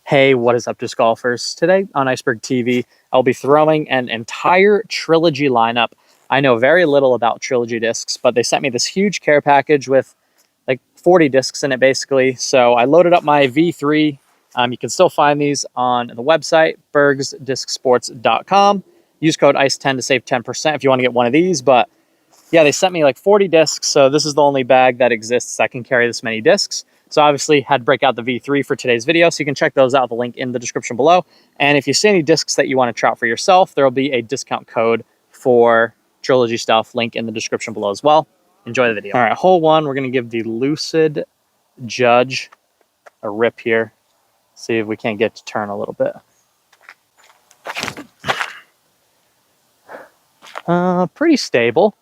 Hey, what is up, disc golfers? Today on Iceberg TV, I'll be throwing an entire trilogy lineup. I know very little about trilogy discs, but they sent me this huge care package with like 40 discs in it, basically. So I loaded up my V3. You can still find these on the website, bergsdiscsports.com. Use code ICE10 to save 10% if you want to get one of these. But yeah, they sent me like 40 discs, so this is the only bag that exists that can carry this many discs. So obviously had to break out the V3 for today's video, so you can check those out, the link in the description below. And if you see any discs that you want to try out for yourself, there will be a discount code for trilogy stuff, link in the description below as well. Enjoy the video. All right, hole one, we're going to give the Lucid Judge a rip here. See if we can't get to turn a little bit. Pretty stable.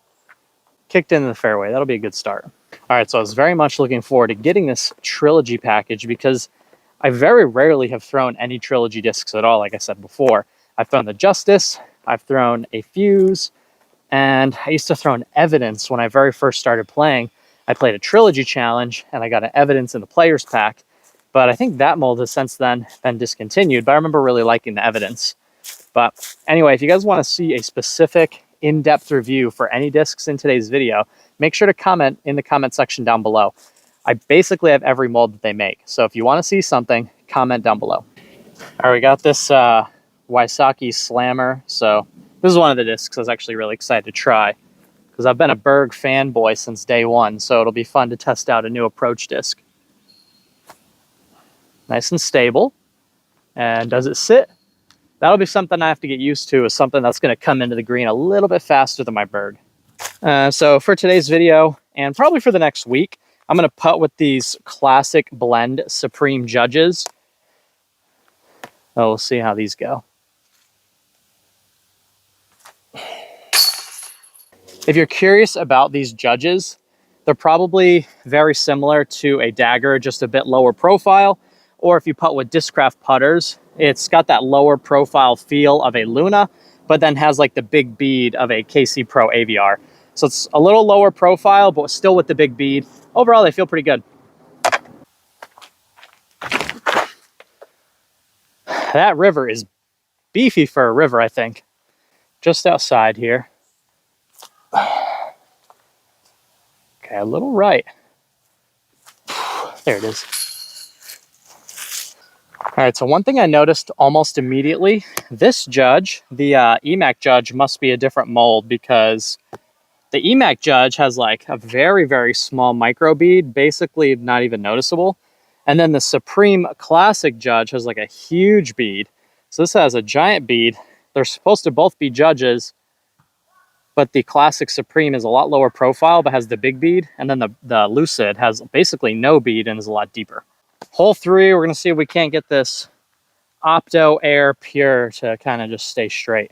Kicked into the fairway. That'll be a good start. All right, so I was very much looking forward to getting this trilogy package because I very rarely have thrown any trilogy discs at all, like I said before. I've thrown the Justice, I've thrown a Fuse, and I used to throw an Evidence when I very first started playing. I played a trilogy challenge, and I got an Evidence in the players pack, but I think that mold has since then been discontinued, but I remember really liking the Evidence. But anyway, if you guys want to see a specific in-depth review for any discs in today's video, make sure to comment in the comment section down below. I basically have every mold that they make, so if you want to see something, comment down below. All right, we got this Wysocki Slammer. So this is one of the discs I was actually really excited to try because I've been a Berg fanboy since day one, so it'll be fun to test out a new approach disc. Nice and stable. And does it sit? That'll be something I have to get used to, is something that's going to come into the green a little bit faster than my Berg. So for today's video, and probably for the next week, I'm going to putt with these classic blend Supreme Judges. Oh, we'll see how these go. If you're curious about these Judges, they're probably very similar to a Dagger, just a bit lower profile. Or if you putt with Discraft putters, it's got that lower profile feel of a Luna, but then has like the big bead of a KC Pro AVR. So it's a little lower profile, but still with the big bead. Overall, they feel pretty good. That river is beefy for a river, I think. Just outside here. Okay, a little right. There it is. All right, so one thing I noticed almost immediately, this Judge, the EMAC Judge, must be a different mold because the EMAC Judge has like a very, very small micro bead, basically not even noticeable. And then the Supreme Classic Judge has like a huge bead. So this has a giant bead. They're supposed to both be Judges, but the Classic Supreme is a lot lower profile, but has the big bead. And then the Lucid has basically no bead and is a lot deeper. Hole 3, we're going to see if we can't get this Opto Air Pure to kind of just stay straight.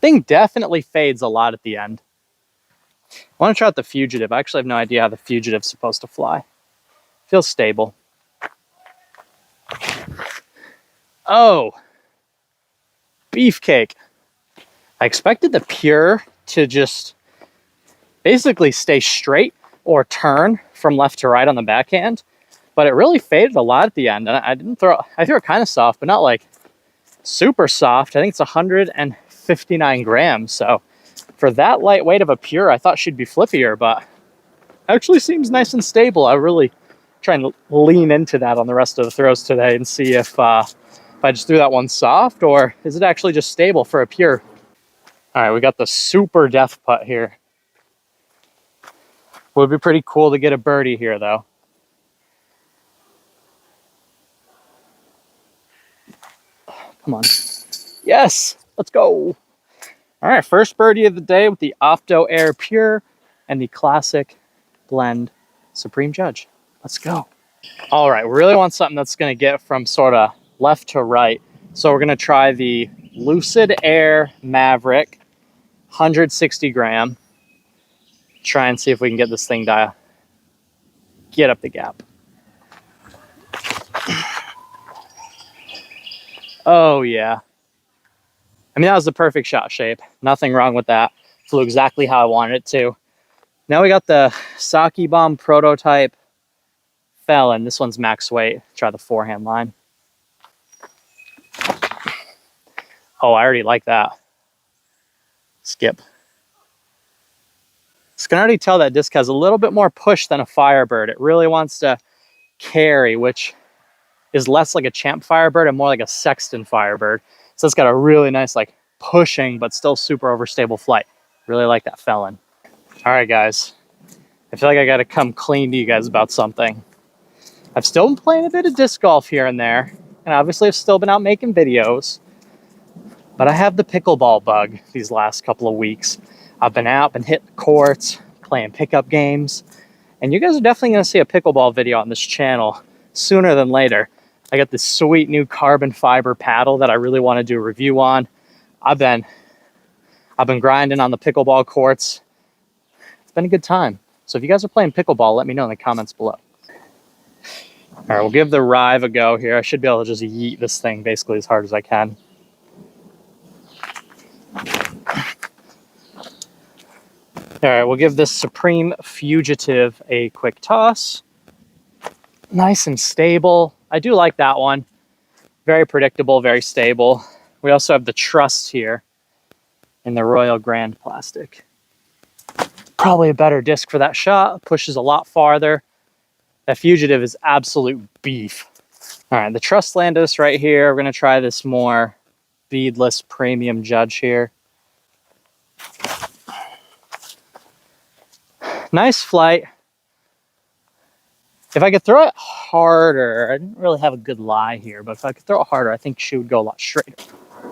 Thing definitely fades a lot at the end. I want to try out the Fugitive. I actually have no idea how the Fugitive's supposed to fly. Feels stable. Oh, beefcake. I expected the Pure to just basically stay straight or turn from left to right on the backhand, but it really faded a lot at the end. And I threw it kind of soft, but not like super soft. I think it's 159 grams. So for that lightweight of a Pure, I thought she'd be flippier, but actually seems nice and stable. I really trying to lean into that on the rest of the throws today and see if I just threw that one soft or is it actually just stable for a Pure. All right, we got the super death putt here. Would be pretty cool to get a birdie here, though. Come on. Yes, let's go. All right, first birdie of the day with the Opto Air Pure and the Classic Blend Supreme Judge. Let's go. All right, we really want something that's going to get from sort of left to right. So we're going to try the Lucid Air Maverick 160 gram. Try and see if we can get this thing to get up the gap. Oh, yeah. I mean, that was the perfect shot shape. Nothing wrong with that. Flew exactly how I wanted it to. Now we got the Sake Bomb prototype Felon. This one's max weight. Try the forehand line. Oh, I already like that. Skip. So you can already tell that disc has a little bit more push than a Firebird. It really wants to carry, which is less like a Champ Firebird and more like a Sexton Firebird. So it's got a really nice like pushing but still super overstable flight. Really like that Felon. All right, guys. I feel like I got to come clean to you guys about something. I've still been playing a bit of disc golf here and there, and obviously I've still been out making videos, but I have the pickleball bug these last couple of weeks. I've been out and hitting courts, playing pickup games, and you guys are definitely going to see a pickleball video on this channel sooner than later. I got this sweet new carbon fiber paddle that I really want to do a review on. I've been grinding on the pickleball courts. It's been a good time. So if you guys are playing pickleball, let me know in the comments below. All right, we'll give the Rive a go here. I should be able to just yeet this thing basically as hard as I can. All right, we'll give this Supreme Fugitive a quick toss. Nice and stable. I do like that one. Very predictable, very stable. We also have the Trust here in the Royal Grand plastic. Probably a better disc for that shot. Pushes a lot farther. That Fugitive is absolute beef. All right, the Trust landed us right here. We're going to try this more beadless premium Judge here. Nice flight. If I could throw it harder, I didn't really have a good lie here, but if I could throw it harder, I think she would go a lot straighter.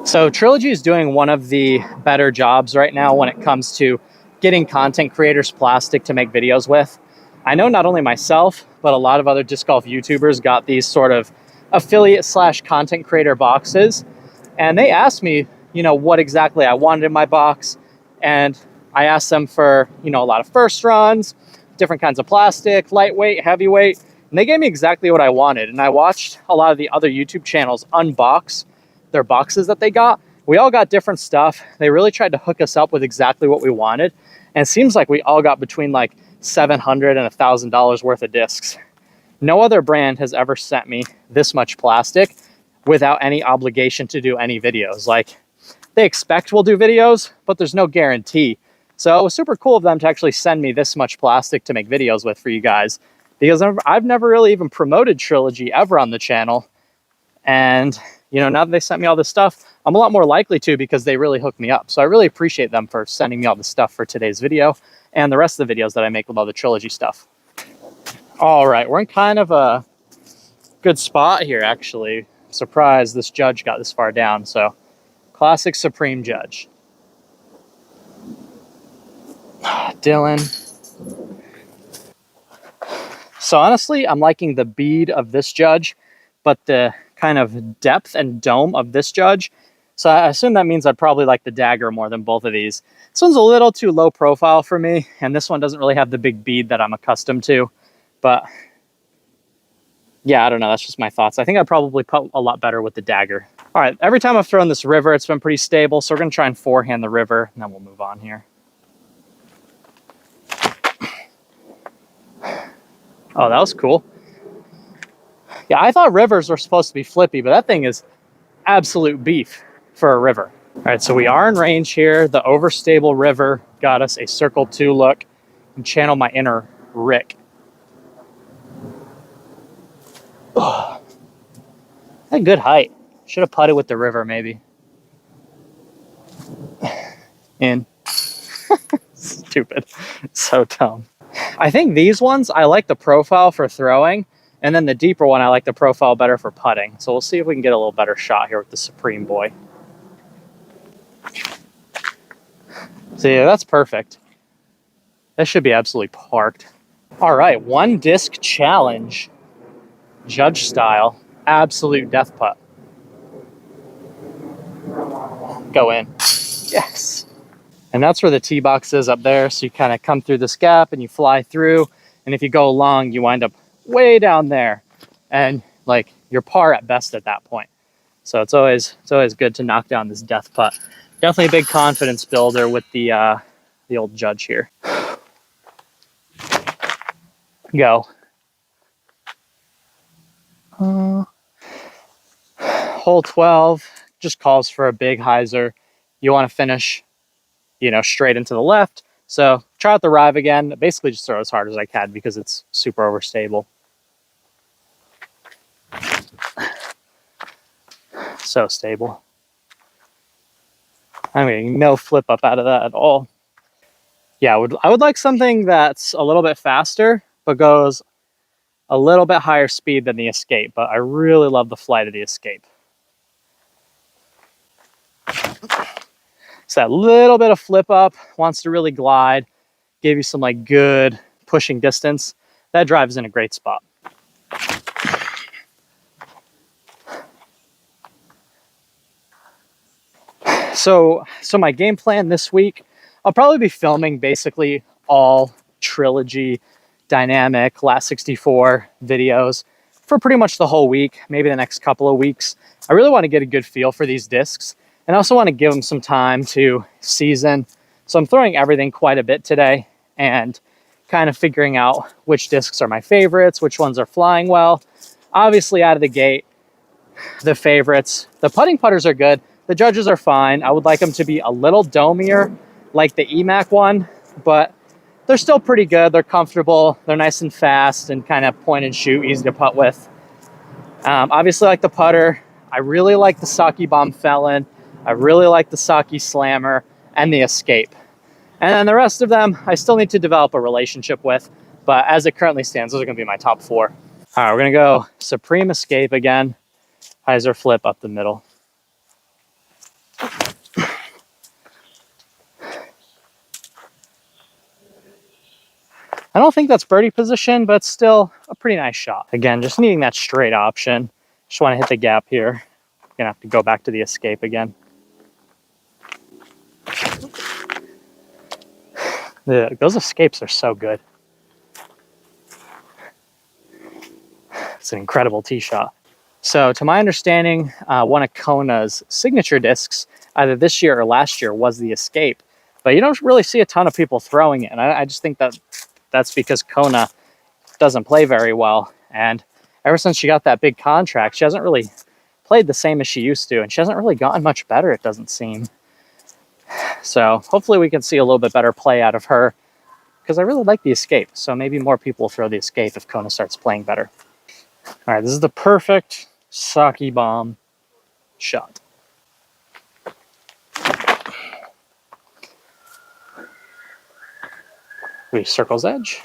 So Trilogy is doing one of the better jobs right now when it comes to getting content creators plastic to make videos with. I know not only myself, but a lot of other disc golf YouTubers got these sort of affiliate / content creator boxes. And they asked me, what exactly I wanted in my box. And I asked them for, a lot of first runs, different kinds of plastic, lightweight, heavyweight. And they gave me exactly what I wanted. And I watched a lot of the other YouTube channels unbox their boxes that they got. We all got different stuff. They really tried to hook us up with exactly what we wanted. And it seems like we all got between like $700 and $1,000 worth of discs. No other brand has ever sent me this much plastic without any obligation to do any videos. Like, they expect we'll do videos, but there's no guarantee. So it was super cool of them to actually send me this much plastic to make videos with for you guys, because I've never really even promoted Trilogy ever on the channel. And now that they sent me all this stuff, I'm a lot more likely to, because they really hooked me up. So I really appreciate them for sending me all the stuff for today's video and the rest of the videos that I make with all the Trilogy stuff. All right, we're in kind of a good spot here, actually. Surprised this Judge got this far down. So classic Supreme Judge. Dylan. So honestly, I'm liking the bead of this Judge, but the kind of depth and dome of this Judge. So I assume that means I'd probably like the Dagger more than both of these. This one's a little too low profile for me, and this one doesn't really have the big bead that I'm accustomed to. But yeah, I don't know. That's just my thoughts. I think I'd probably put a lot better with the Dagger. All right, every time I've thrown this river, it's been pretty stable. So we're going to try and forehand the river, and then we'll move on here. Oh, that was cool. Yeah, I thought rivers were supposed to be flippy, but that thing is absolute beef for a river. All right, so we are in range here. The overstable river got us a circle 2 look and channel my inner Rick. Oh, a good height. Should have putted with the river, maybe. In. Stupid. So dumb. I think these ones, I like the profile for throwing, and then the deeper one, I like the profile better for putting. So we'll see if we can get a little better shot here with the Supreme boy. So yeah, that's perfect. That should be absolutely parked. All right, 1 disc challenge. Judge style. Absolute death putt. Go in. Yes. And that's where the tee box is up there. So you kind of come through this gap and you fly through. And if you go long, you wind up way down there. And like you're par at best at that point. So it's always good to knock down this death putt. Definitely a big confidence builder with the old Judge here. Go. Hole 12 just calls for a big hyzer. You want to finish, straight into the left. So try out the rive again. Basically just throw as hard as I can because it's super overstable. So stable. I'm getting no flip up out of that at all. Yeah, I would like something that's a little bit faster, but goes a little bit higher speed than the Escape. But I really love the flight of the Escape. So that little bit of flip up, wants to really glide, give you some like good pushing distance. That drive is in a great spot. So my game plan this week, I'll probably be filming basically all Trilogy, Dynamic, Last 64 videos for pretty much the whole week, maybe the next couple of weeks. I really want to get a good feel for these discs, and I also want to give them some time to season. So I'm throwing everything quite a bit today and kind of figuring out which discs are my favorites, which ones are flying well. Obviously, out of the gate, the favorites. The putting putters are good. The judges are fine. I would like them to be a little domier, like the EMAC one, but they're still pretty good. They're comfortable. They're nice and fast and kind of point and shoot, easy to putt with. Obviously, like the putter, I really like the Saki Bomb Felon. I really like the Saki Slammer and the Escape. And then the rest of them, I still need to develop a relationship with. But as it currently stands, those are going to be my top 4. All right, we're going to go Supreme Escape again. Hyzer flip up the middle. I don't think that's birdie position, but still a pretty nice shot. Again, just needing that straight option. Just want to hit the gap here. Gonna have to go back to the Escape again. Those Escapes are so good. It's an incredible tee shot. So to my understanding, one of Kona's signature discs, either this year or last year, was the Escape. But you don't really see a ton of people throwing it. And I just think that that's because Kona doesn't play very well. And ever since she got that big contract, she hasn't really played the same as she used to. And she hasn't really gotten much better, it doesn't seem. So hopefully we can see a little bit better play out of her, because I really like the Escape. So maybe more people will throw the Escape if Kona starts playing better. All right, this is the perfect Saki Bomb shot. We circle's edge.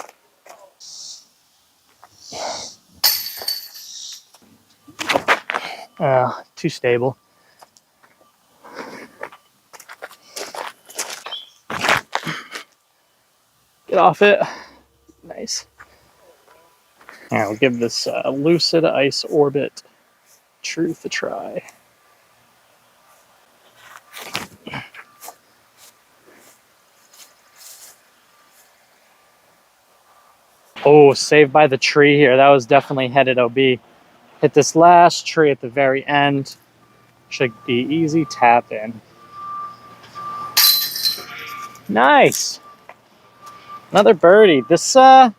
Too stable. Get off it. Nice. All right, we'll give this Lucid Ice Orbit Truth a try. Oh, saved by the tree here. That was definitely headed OB. Hit this last tree at the very end. Should be easy tap in. Nice. Another birdie. So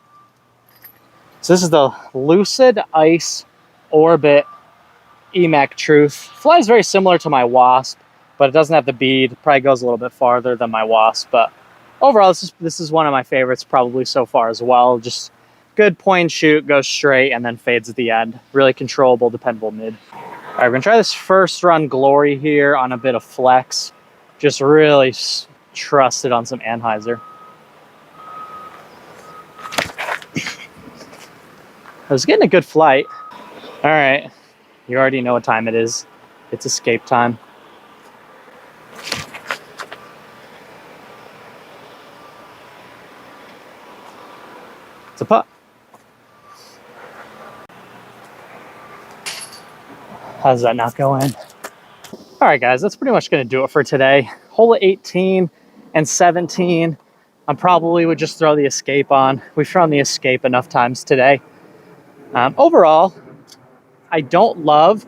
this is the Lucid Ice Orbit EMAC Truth. Flies very similar to my Wasp, but it doesn't have the bead. Probably goes a little bit farther than my Wasp, but overall, this is one of my favorites probably so far as well. Just good point and shoot, goes straight, and then fades at the end. Really controllable, dependable mid. All right, we're gonna try this first run glory here on a bit of flex. Just really trust it on some Anheuser. I was getting a good flight. All right, you already know what time it is. It's Escape time. It's a putt. How does that not go in? All right, guys, that's pretty much going to do it for today. Hole 18 and 17, I probably would just throw the Escape on. We've thrown the Escape enough times today. Overall, I don't love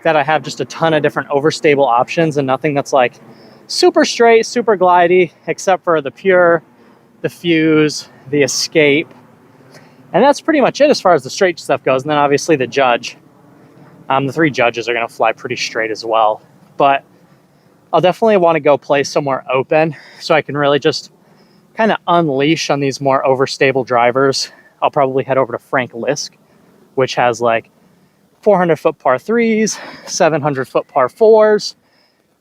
that I have just a ton of different overstable options and nothing that's like super straight, super glidey, except for the Pure, the Fuse, the Escape, And that's pretty much it as far as the straight stuff goes. And then obviously the judge. The 3 judges are going to fly pretty straight as well. But I'll definitely want to go play somewhere open so I can really just kind of unleash on these more overstable drivers. I'll probably head over to Frank Lisk, which has like 400-foot par 3s, 700-foot par 4s,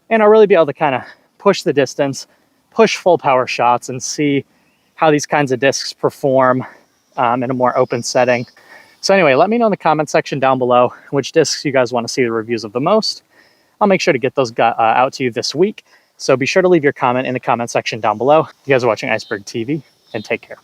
and I'll really be able to kind of push the distance, push full power shots, and see how these kinds of discs perform in a more open setting. So anyway, let me know in the comment section down below which discs you guys want to see the reviews of the most. I'll make sure to get those out to you this week. So be sure to leave your comment in the comment section down below. You guys are watching Iceberg TV, and take care.